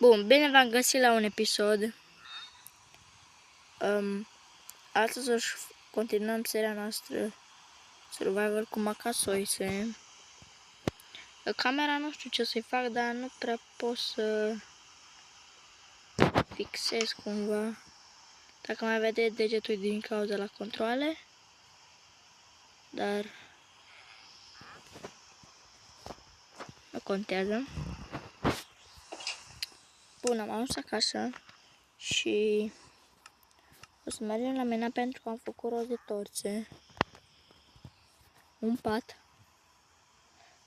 Bun, bine v-am găsit la un episod. Astăzi o să continuăm seria noastră Survivor cu Macasoise. Camera nu știu ce să-i fac, dar nu prea pot să fixez cumva. Dacă mai vedeți degetul din cauza la controale. Dar nu contează. Bun, am ajuns acasă și o să mergem la mena pentru că am făcut rost de torțe, un pat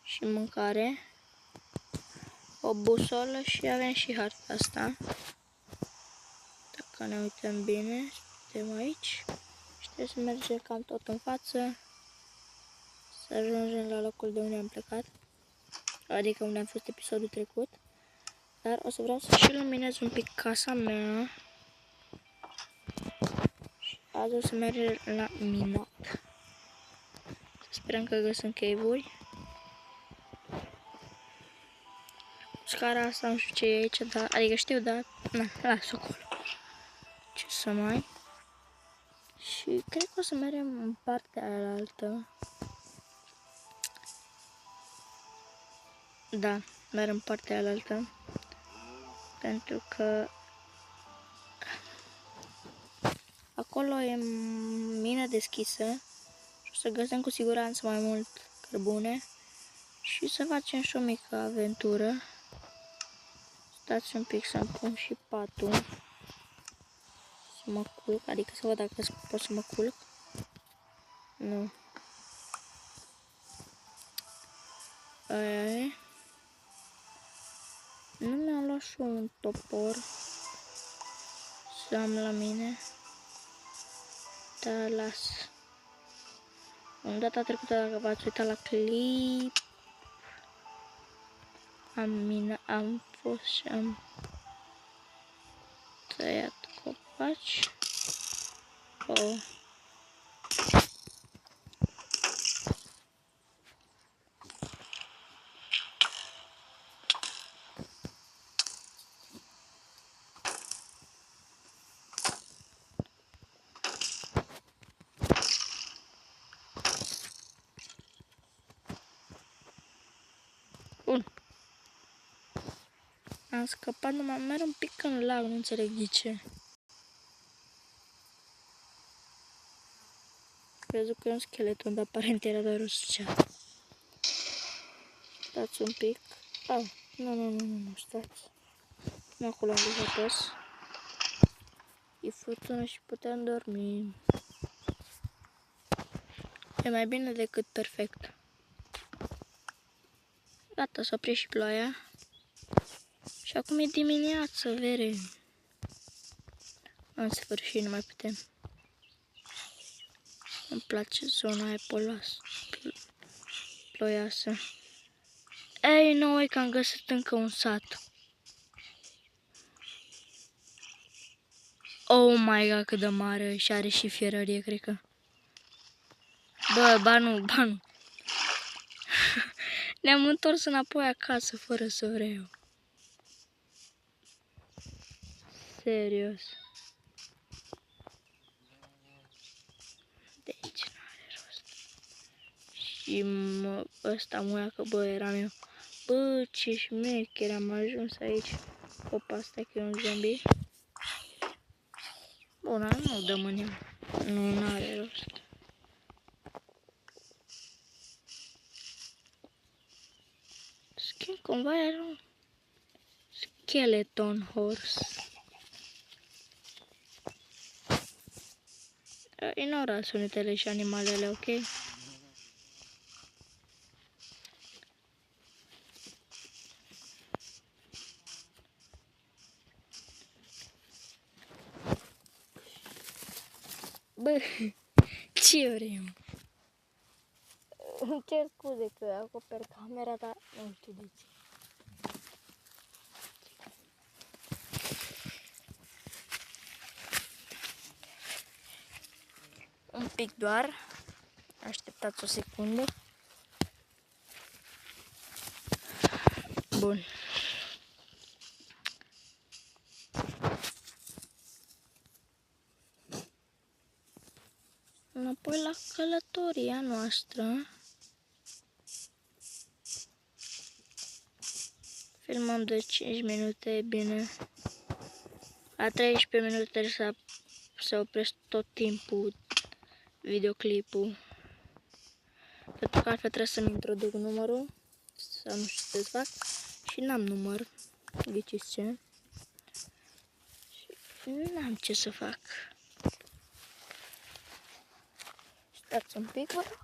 și mâncare, o busolă și avem și harta asta. Dacă ne uităm bine, suntem aici și trebuie să mergem cam tot în față să ajungem la locul de unde am plecat, adică unde am fost episodul trecut. Dar o să vreau să și luminez un pic casa mea și azi o să mergem la minat. Sperăm că găsim cave-uri. Scara asta nu știu ce e aici, dar, adică știu, dar na, las-o acolo. Ce să mai... Și cred că o să mergem în partea aia. Da, merg în partea aia. Pentru că acolo e mină deschisă și o să găsim cu siguranță mai mult cărbune și să facem și o mică aventură. Stați un pic să-mi pun și patul, să mă culc, adică să văd dacă pot să mă culc. Nu. Aia e. Nu mi-am luat și un topor să am la mine, dar las. În data trecută, dacă v-ați uitat la clip, am fost și am tăiat copaci. Oh. Bun. Am scăpat, numai merg un pic în lag, nu înțeleg de ce. Crezut că e un scheleton, dar aparent era doar o suceată. Stați un pic. Oh, nu, stați. Nu acolo am vrut să apăs. E furtună și putem dormi. E mai bine decât perfect. Gata, s-a oprit și ploaia. Și acum e dimineață, vere. În sfârșit, nu mai putem. Îmi place zona aia ploioasă. Ei, nu, e că am găsit încă un sat. Oh my god, cât de mare și are și fierărie, cred că. Bă, ba nu. Ne-am întors înapoi acasă fără să vreau. Serios. De aici n-are rost. Și ăsta muia că bă, eram eu. Bă, ce șmecher, am ajuns aici. Opa, stai că e un zombie. Bun, nu dăm în el. Nu, n-are rost. Schimb, cumva era un skeleton horse. Ignora sunetele și animalele, ok? Bă, ce vrem? Îmi cer scuze că acoper camera, dar nu știu de ce. Un pic doar. Așteptați o secundă. Bun. Apoi la călătoria noastră filmăm de 5 minute, e bine. La 13 minute trebuie să oprești tot timpul videoclipul. Pentru că altfel trebuie să-mi introduc numărul, să nu știu ce să fac. Și n-am număr, ghiciți ce? Și n-am ce să fac. Stați un pic, vă rog.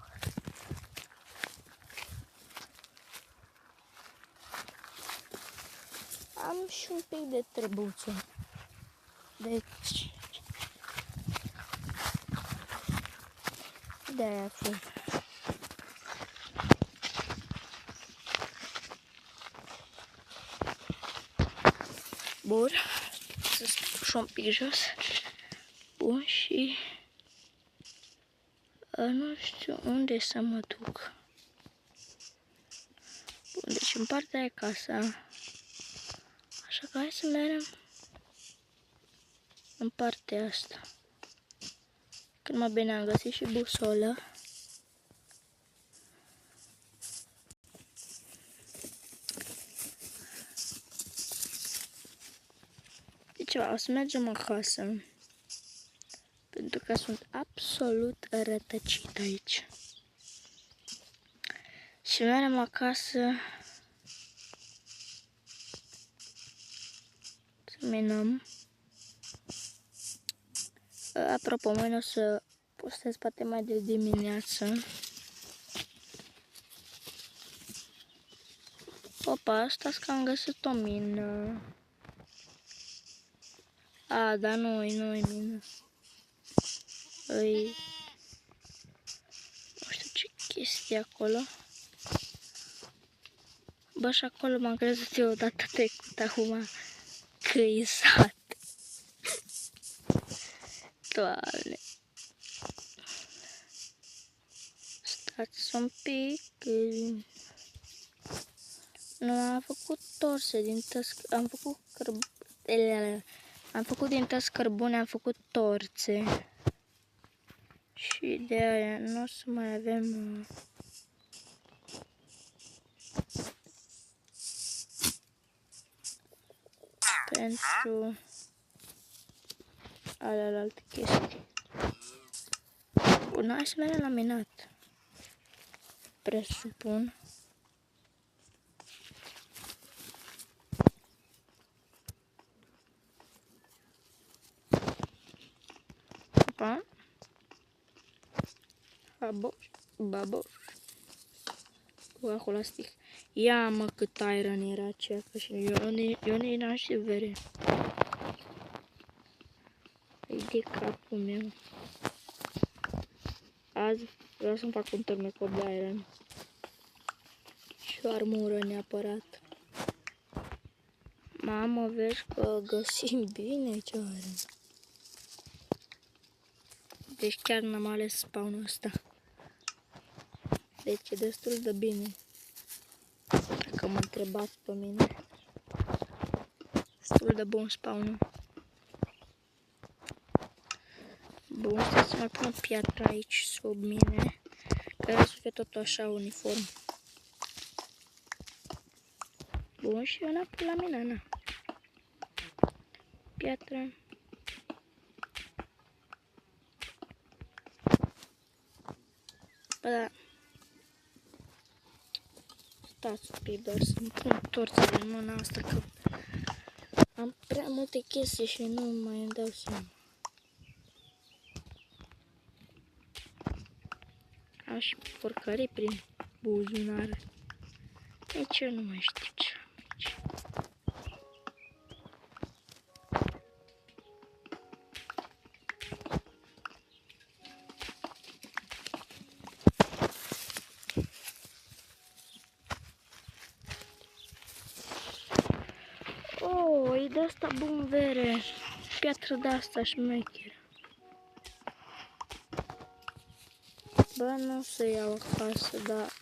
Am și un pic de trebuță. Deci... de-aia fi. Bun. Să spuși un pic jos. Bun, și... nu știu unde să mă duc. Bun, deci în partea e casa. Așa că hai să mergem în partea asta. Când mai bine am găsit și busolă. Deci o să mergem acasă. Pentru că sunt absolut rătăcit aici. Și mergem acasă să minăm. Apropo, mâine o să postez poate mai de dimineață. Opa, stați că am găsit o mină. A, dar nu-i mină. Îi... nu știu ce chestie acolo. Bă, și acolo m-am crezut eu odată trecut acum că e sat. Doamne. Stați un pic. Nu, am făcut torse din tăsc... Am făcut din tăsc cărbune, am făcut torțe. Și de aia nu o să mai avem... pentru alte chestii. Bun, hai să mergem la minat. Presupun. Pa. Baboș. Acolo stic. Ia mă cât iron era aceea, că și eu nu eram și vere. E de capul meu. Azi vreau să-mi fac un tornecop de iron. Și o armură neapărat. Mamă, vezi că găsim bine ce iron. Deci chiar n-am ales spawnul ăsta. Deci e destul de bine. Dacă mă întrebați pe mine. Destul de bun spawnul. Bun, să mai pun piatră aici sub mine. Că să fie tot așa uniform. Bun, și eu înapoi la mine, na. Piatră. Bă, da. Stați un pic, doar să-mi pun torțele în mâna asta, că am prea multe chestii și nu mai îmi dau seama. Am și porcării prin buzunar. Deci eu nu mai știu ce am aici. Oh, e de asta bun vere. Piatră de asta șmecheră. Bă, nu o să iau acasă, dar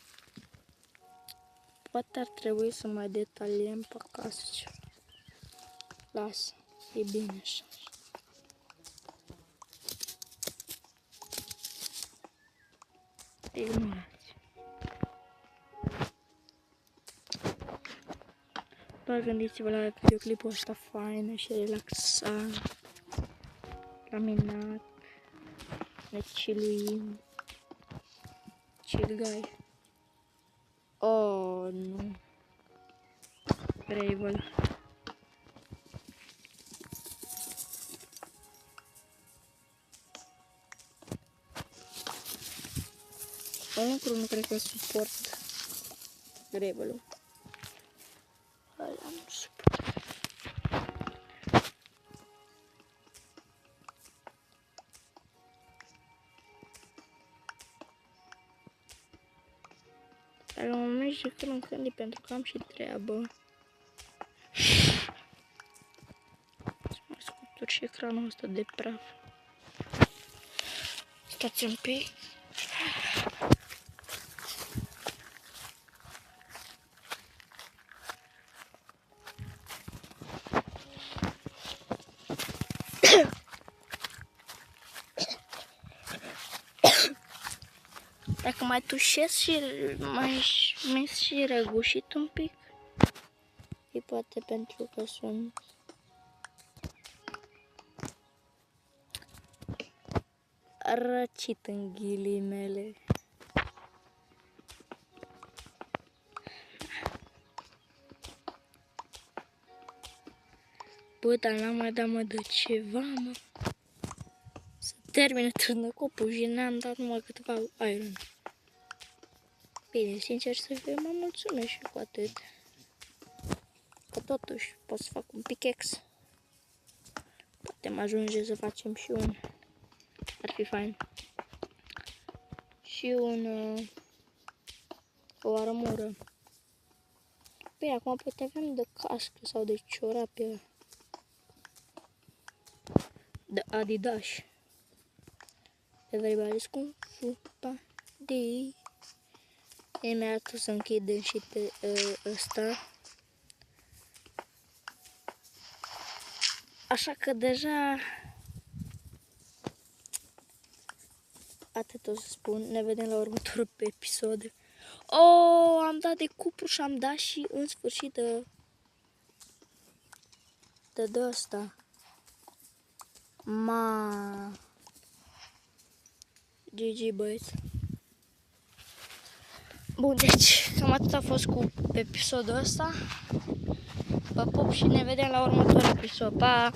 poate ar trebui să mai detaliem pe acasă ceva. Lasă, e bine așa. ignorați. Doar gândiți-vă la videoclipul ăsta fain și relaxant, la minat, ne chiluim, chill guy. Oh, nu. Gravel. Un lucru nu cred că suport Gravel-ul. Ăla nu suport. Dacă mă merge când în când pentru că am și treabă. Să mai scutur și ecranul ăsta de praf. Stați un pic. Dacă mai tușesc și mai mis și răgușit un pic, e poate pentru că sunt răcit în ghilimele. Bă, dar n-am mai dat mă de ceva, mă. Să termină târnăcopul și n-am dat numai câteva iron. Bine, sincer să fiu, mă mulțumesc și cu atât. Că totuși pot să fac un pickaxe. Poate mă ajunge să facem și un... Ar fi fain. Și o armură. Bine, acum poate avem de cască sau de ciorapi. De Adidas. Everybody's Kung Fu Buddy. Imediat o să închidem și pe ăsta. Așa că deja atât o să spun. Ne vedem la următorul episod. Oh, am dat de cupru și am dat și în sfârșit de ăsta. Ma. GG, băieți. Bun, deci cam atât a fost cu episodul ăsta. Vă pup și ne vedem la următorul episod. Pa!